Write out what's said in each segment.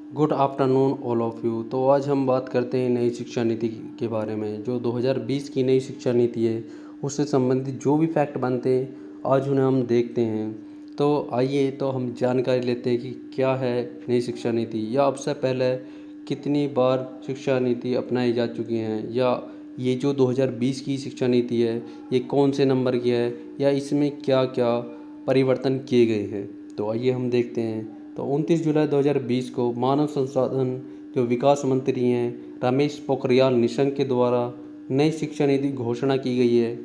Good afternoon all of you. तो आज हम बात करते हैं नई शिक्षा नीति के बारे में। जो 2020 की नई शिक्षा नीति है उससे संबंधित जो भी फैक्ट बनते हैं आज उन्हें हम देखते हैं। तो आइए तो हम जानकारी लेते हैं कि क्या है नई शिक्षा नीति, या अब से पहले कितनी बार शिक्षा नीति अपनाई जा चुकी हैं, या ये जो 2020 की शिक्षा नीति है ये कौन से नंबर की है, या इसमें क्या क्या परिवर्तन किए गए हैं। तो आइए हम देखते हैं। तो 29 जुलाई 2020 को मानव संसाधन जो विकास मंत्री हैं रमेश पोखरियाल निशंक के द्वारा नई शिक्षा नीति घोषणा की गई है।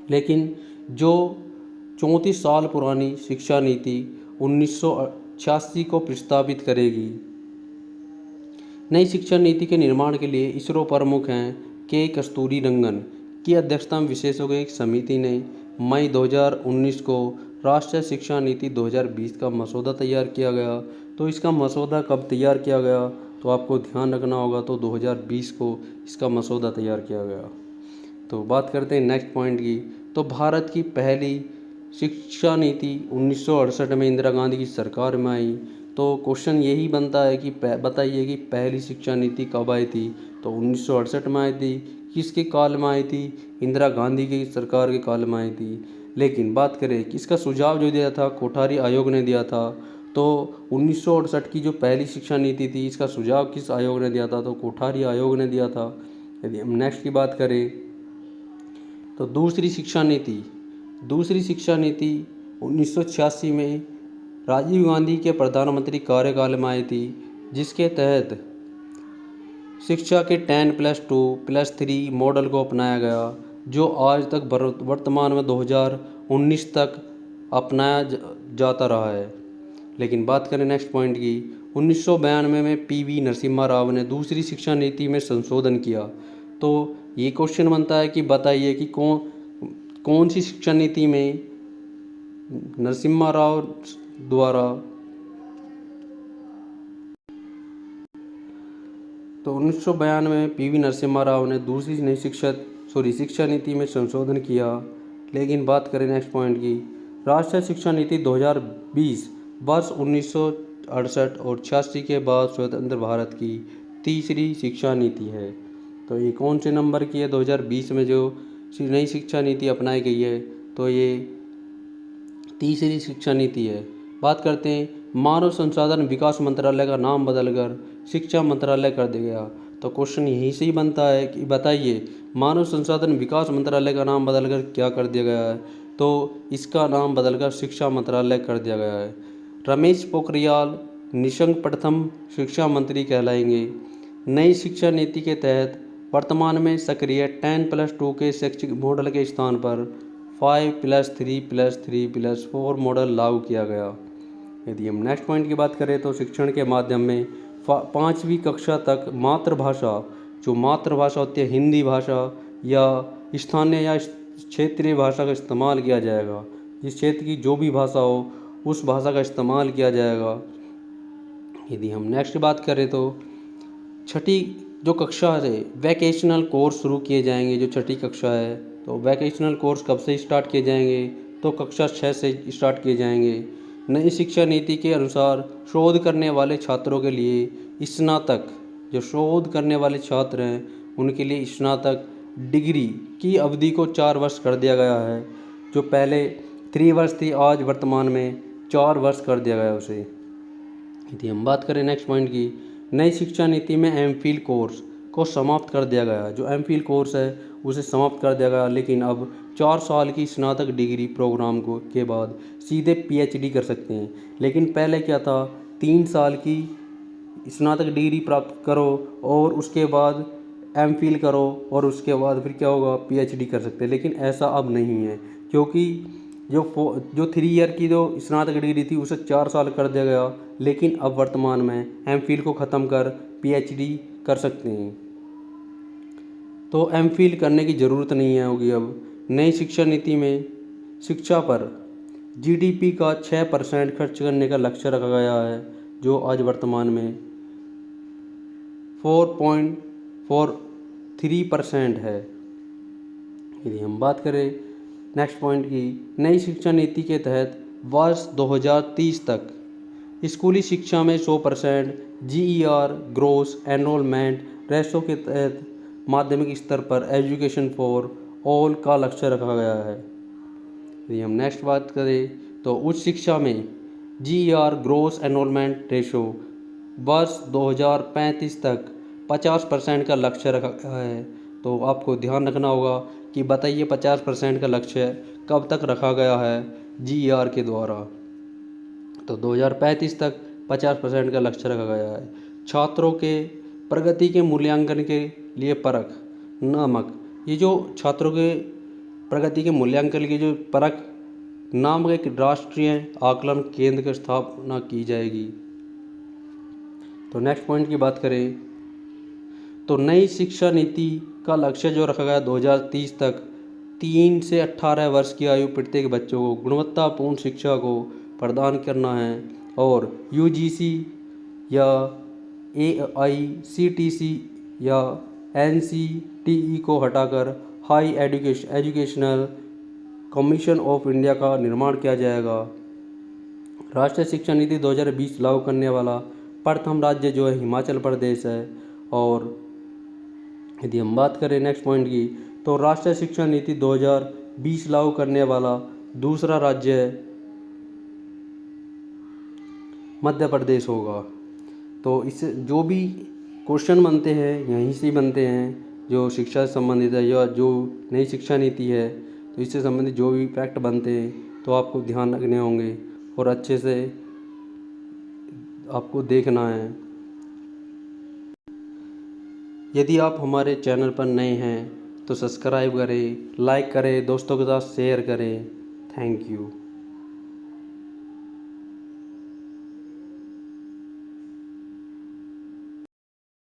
लेकिन जो 34 साल पुरानी शिक्षा नीति 1986 को प्रस्तावित करेगी। नई शिक्षा नीति के निर्माण के लिए इसरो प्रमुख हैं के कस्तूरी रंगन की अध्यक्षता में विशेषज्ञों की एक समिति ने मई 2019 को राष्ट्रीय शिक्षा नीति 2020 का मसौदा तैयार किया गया। तो इसका मसौदा कब तैयार किया गया, तो आपको ध्यान रखना होगा। तो 2020 को इसका मसौदा तैयार किया गया। तो बात करते हैं नेक्स्ट पॉइंट की। तो भारत की पहली शिक्षा नीति 1968 में इंदिरा गांधी की सरकार में आई। तो क्वेश्चन यही बनता है कि बताइए कि पहली शिक्षा नीति कब आई थी। तो 1968 में आई थी। किसके काल में आई थी? इंदिरा गांधी की सरकार के काल में आई थी। लेकिन बात करें कि इसका सुझाव जो दिया था कोठारी आयोग ने दिया था। तो 1968 की जो पहली शिक्षा नीति थी इसका सुझाव किस आयोग ने दिया था? तो कोठारी आयोग ने दिया था। यदि हम नेक्स्ट की बात करें तो दूसरी शिक्षा नीति 1986 में राजीव गांधी के प्रधानमंत्री कार्यकाल में आई थी, जिसके तहत शिक्षा के 10+2+3 मॉडल को अपनाया गया, जो आज तक वर्तमान में 2019 तक अपनाया जाता रहा है। लेकिन बात करें नेक्स्ट पॉइंट की, 1992 में पीवी नरसिम्हा राव ने दूसरी शिक्षा नीति में संशोधन किया। तो ये क्वेश्चन बनता है कि बताइए कि कौन सी शिक्षा नीति में नरसिम्हा राव द्वारा। तो 1992 में पीवी नरसिम्हा राव ने दूसरी नई शिक्षा नीति में संशोधन किया। लेकिन बात करें नेक्स्ट पॉइंट की, राष्ट्रीय शिक्षा नीति 2020 वर्ष 1968 और 86 के बाद स्वतंत्र भारत की तीसरी शिक्षा नीति है। तो ये कौन से नंबर की है? 2020 में जो नई शिक्षा नीति अपनाई गई है तो ये तीसरी शिक्षा नीति है। बात करते हैं, मानव संसाधन विकास मंत्रालय का नाम बदलकर शिक्षा मंत्रालय कर दिया गया। तो क्वेश्चन यहीं से ही बनता है कि बताइए मानव संसाधन विकास मंत्रालय का नाम बदलकर क्या कर दिया गया है? तो इसका नाम बदलकर शिक्षा मंत्रालय कर दिया गया है। रमेश पोखरियाल निशंक प्रथम शिक्षा मंत्री कहलाएंगे। नई शिक्षा नीति के तहत वर्तमान में सक्रिय 10+2 के शैक्षिक मॉडल के स्थान पर 5+3+3+4 मॉडल लागू किया गया। यदि हम नेक्स्ट पॉइंट की बात करें तो शिक्षण के माध्यम में 5वीं कक्षा तक मातृभाषा होती है हिंदी भाषा या स्थानीय या क्षेत्रीय भाषा का इस्तेमाल किया जाएगा। जिस क्षेत्र की जो भी भाषा हो उस भाषा का इस्तेमाल किया जाएगा। यदि हम नेक्स्ट बात करें तो छठी जो कक्षा है वैकेशनल कोर्स शुरू किए जाएंगे। जो छठी कक्षा है तो वैकेशनल कोर्स कब से स्टार्ट किए जाएंगे? तो कक्षा 6 से स्टार्ट किए जाएंगे। नई शिक्षा नीति के अनुसार शोध करने वाले छात्रों के लिए स्नातक, जो शोध करने वाले छात्र हैं उनके लिए स्नातक डिग्री की अवधि को 4 वर्ष कर दिया गया है। जो पहले 3 वर्ष थी आज वर्तमान में 4 वर्ष कर दिया गया उसे। यदि हम बात करें नेक्स्ट पॉइंट की, नई शिक्षा नीति में एमफिल कोर्स को समाप्त कर दिया गया। जो एमफिल कोर्स है उसे समाप्त कर दिया गया। लेकिन अब 4 साल की स्नातक डिग्री प्रोग्राम को के बाद सीधे पीएचडी कर सकते हैं। लेकिन पहले क्या था, 3 साल की स्नातक डिग्री प्राप्त करो और उसके बाद एमफिल करो और उसके बाद फिर क्या होगा, पीएचडी कर सकते हैं। लेकिन ऐसा अब नहीं है, क्योंकि जो 3 ईयर की जो स्नातक डिग्री थी उसे 4 साल कर दिया गया। लेकिन अब वर्तमान में एमफिल को ख़त्म कर पीएचडी कर सकते हैं। तो एमफिल करने की ज़रूरत नहीं है होगी। अब नई शिक्षा नीति में शिक्षा पर जीडीपी का 6% खर्च करने का लक्ष्य रखा गया है, जो आज वर्तमान में 4.43% है। यदि हम बात करें नेक्स्ट पॉइंट की, नई शिक्षा नीति के तहत वर्ष 2030 तक स्कूली शिक्षा में 100% GER ग्रोस एनरोलमेंट रेशो के तहत माध्यमिक स्तर पर एजुकेशन फॉर ऑल का लक्ष्य रखा गया है। यदि हम नेक्स्ट बात करें तो उच्च शिक्षा में GER ग्रोस एनरोलमेंट रेशो वर्ष 2035 तक 50% का लक्ष्य रखा गया है। तो आपको ध्यान रखना होगा कि बताइए 50% का लक्ष्य कब तक रखा गया है GER के द्वारा। तो 2035 तक 50% का लक्ष्य रखा गया है। छात्रों के प्रगति के मूल्यांकन के लिए परख नामक ये जो छात्रों के प्रगति के मूल्यांकन की जो परख नामक एक राष्ट्रीय आकलन केंद्र की स्थापना की जाएगी। तो नेक्स्ट पॉइंट की बात करें तो नई शिक्षा नीति का लक्ष्य जो रखा गया 2030 तक 3 से 18 वर्ष की आयु प्रत्येक बच्चों को गुणवत्तापूर्ण शिक्षा को प्रदान करना है और UGC या AICTC या NCTE को हटाकर high educational commission of India का निर्माण किया जाएगा। राष्ट्रीय शिक्षा नीति 2020 लागू करने वाला प्रथम राज्य जो है हिमाचल प्रदेश है। और यदि हम बात करें नेक्स्ट पॉइंट की तो राष्ट्रीय शिक्षा नीति 2020 लागू करने वाला दूसरा राज्य मध्य प्रदेश होगा। तो इससे जो भी क्वेश्चन बनते हैं यहीं से बनते हैं जो शिक्षा से संबंधित है या जो नई शिक्षा नीति है, तो इससे संबंधित जो भी फैक्ट बनते हैं तो आपको ध्यान रखने होंगे और अच्छे से आपको देखना है। यदि आप हमारे चैनल पर नए हैं तो सब्सक्राइब करें, लाइक करें, दोस्तों के साथ शेयर करें। Thank you.